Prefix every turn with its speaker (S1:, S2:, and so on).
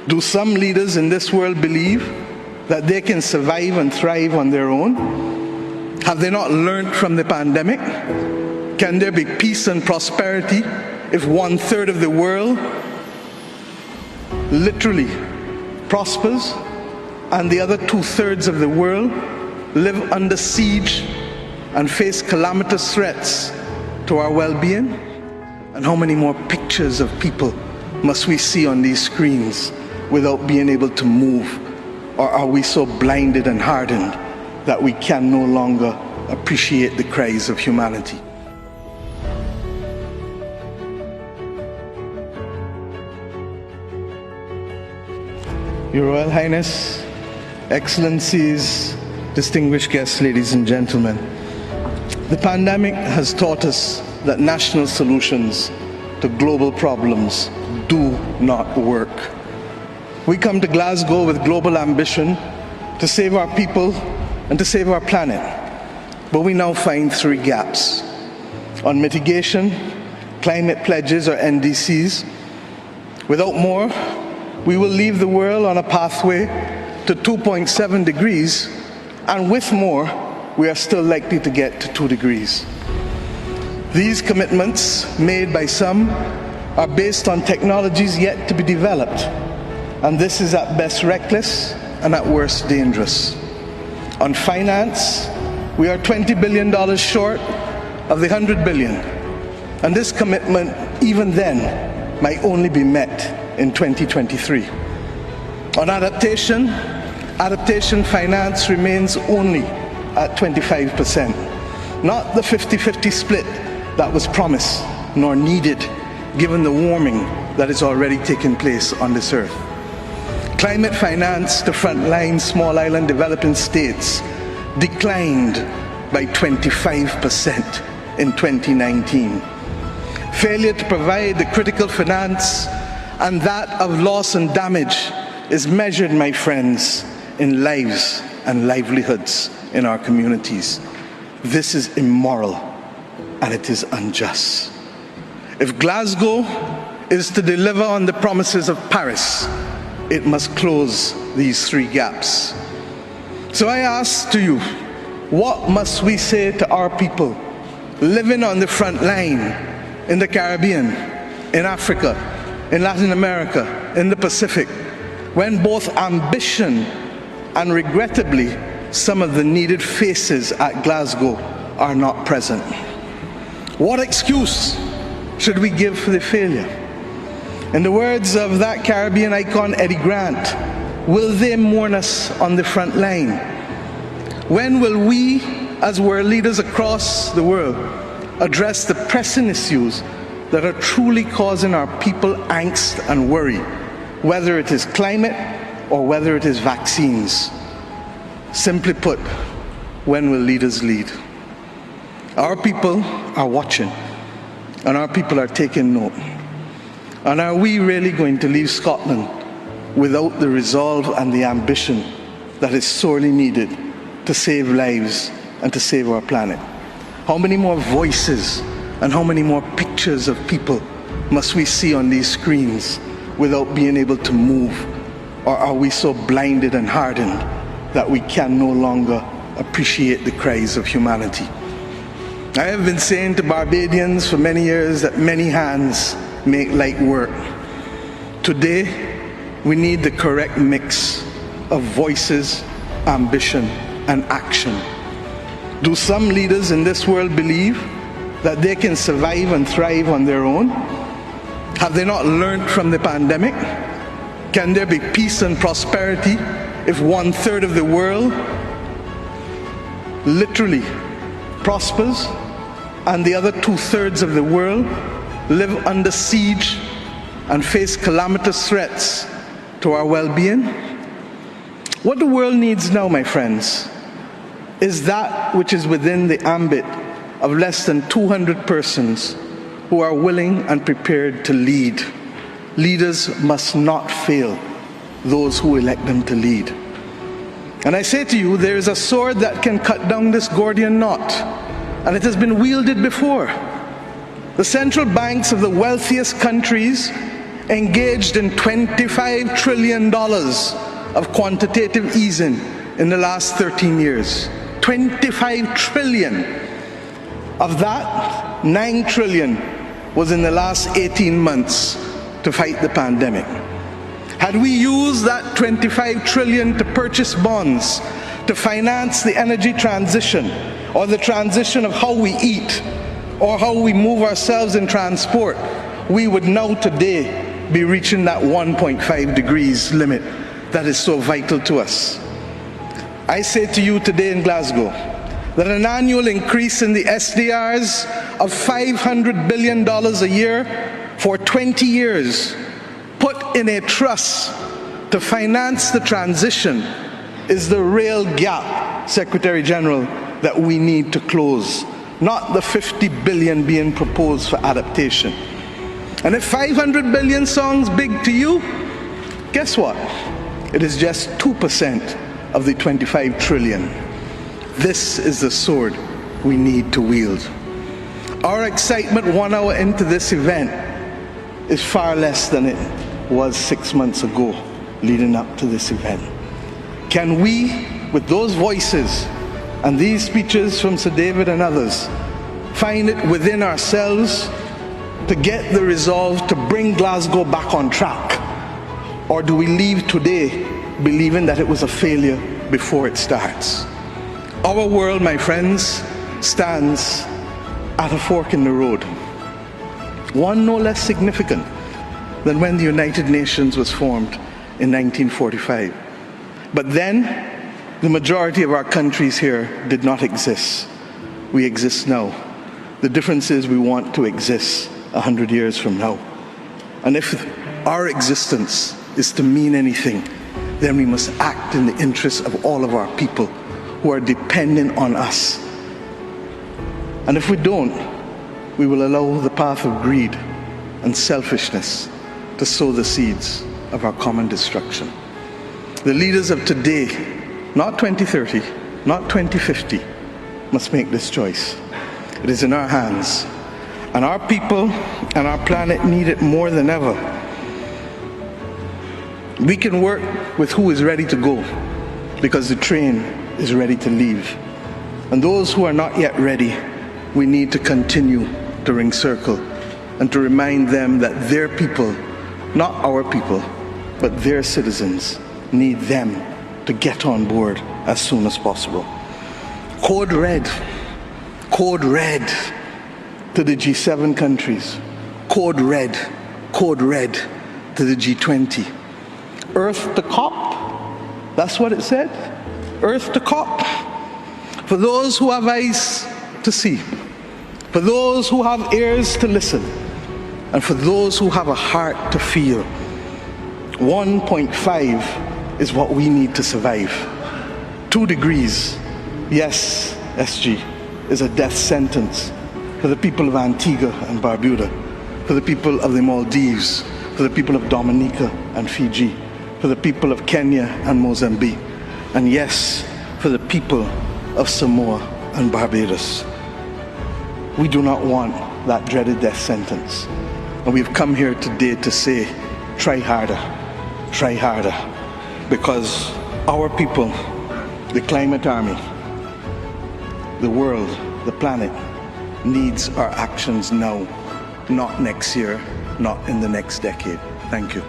S1: Do some leaders in this world believe that they can survive and thrive on their own? Have they not learned from the pandemic? Can there be peace and prosperity if 1/3 of the world literally prospers and the other 2/3 of the world live under siege and face calamitous threats to our well-being? And how many more pictures of people must we see on these screens without being able to move? Or are we so blinded and hardened that we can no longer appreciate the cries of humanity? Your Royal Highness, Excellencies, distinguished guests, ladies and gentlemen, the pandemic has taught us that national solutions to global problems do not work. We come to Glasgow with global ambition to save our people and to save our planet, but we now find three gaps. On mitigation, climate pledges or NDCs. Without more, we will leave the world on a pathway to 2.7 degrees, and with more, we are still likely to get to 2 degrees. These commitments made by some are based on technologies yet to be developed, and this is at best reckless and at worst dangerous. On finance, we are $20 billion short of the $100 billion, and this commitment, even then, might only be met in 2023. On adaptation, adaptation finance remains only at 25%, not the 50-50 split that was promised nor needed given the warming that is already taking place on this earth. Climate finance to frontline small island developing states declined by 25% in 2019. Failure to provide the critical finance and that of loss and damage is measured, my friends, in lives and livelihoods in our communities. This is immoral and it is unjust. If Glasgow is to deliver on the promises of Paris, it must close these three gaps. So I ask to you, what must we say to our people living on the front line in the Caribbean, in Africa, in Latin America, in the Pacific, when both ambition and regrettably some of the needed faces at Glasgow are not present? What excuse should we give for the failure? In the words of that Caribbean icon Eddie Grant, will they mourn us on the front line? When will we, as world leaders across the world, address the pressing issues that are truly causing our people angst and worry, whether it is climate or whether it is vaccines? Simply put, when will leaders lead? Our people are watching, and our people are taking note. And are we really going to leave Scotland without the resolve and the ambition that is sorely needed to save lives and to save our planet? How many more voices and how many more pictures of people must we see on these screens without being able to move? Or are we so blinded and hardened that we can no longer appreciate the cries of humanity? I have been saying to Barbadians for many years that many hands make light work. Today, we need the correct mix of voices, ambition, and action. Do some leaders in this world believe that they can survive and thrive on their own? Have they not learned from the pandemic? Can there be peace and prosperity if 1/3 of the world literally prospers and the other 2/3 of the world live under siege and face calamitous threats to our well-being? What the world needs now, my friends, is that which is within the ambit of less than 200 persons who are willing and prepared to lead. Leaders must not fail those who elect them to lead. And I say to you, there is a sword that can cut down this Gordian knot, and it has been wielded before. The central banks of the wealthiest countries engaged in $25 trillion of quantitative easing in the last 13 years. 25 trillion. Of that, 9 trillion was in the last 18 months to fight the pandemic. Had we used that 25 trillion to purchase bonds, to finance the energy transition, or the transition of how we eat, or how we move ourselves in transport, we would now today be reaching that 1.5 degrees limit that is so vital to us. I say to you today in Glasgow that an annual increase in the SDRs of $500 billion a year for 20 years, put in a trust to finance the transition, is the real gap, Secretary General, that we need to close, not the 50 billion being proposed for adaptation. And if 500 billion sounds big to you, guess what? It is just 2% of the 25 trillion. This is the sword we need to wield. Our excitement 1 hour into this event is far less than it was 6 months ago leading up to this event. Can we, with those voices and these speeches from Sir David and others, find it within ourselves to get the resolve to bring Glasgow back on track? Or do we leave today believing that it was a failure before it starts? Our world, my friends, stands at a fork in the road. One no less significant than when the United Nations was formed in 1945. But then, the majority of our countries here did not exist. We exist now. The difference is we want to exist 100 years from now. And if our existence is to mean anything, then we must act in the interests of all of our people who are dependent on us. And if we don't, we will allow the path of greed and selfishness to sow the seeds of our common destruction. The leaders of today, not 2030, not 2050, must make this choice. It is in our hands, and our people and our planet need it more than ever. We can work with who is ready to go, because the train is ready to leave. And those who are not yet ready, we need to continue to ring circle and to remind them that their people, not our people, but their citizens, need them to get on board as soon as possible. Code red to the G7 countries. Code red to the G20. Earth to COP, that's what it said. Earth to COP. For those who have eyes to see, for those who have ears to listen, and for those who have a heart to feel, 1.5 is what we need to survive. 2 degrees, yes, SG, is a death sentence for the people of Antigua and Barbuda, for the people of the Maldives, for the people of Dominica and Fiji, for the people of Kenya and Mozambique, and yes, for the people of Samoa and Barbados. We do not want that dreaded death sentence. And we've come here today to say, try harder, because our people, the climate army, the world, the planet, needs our actions now, not next year, not in the next decade. Thank you.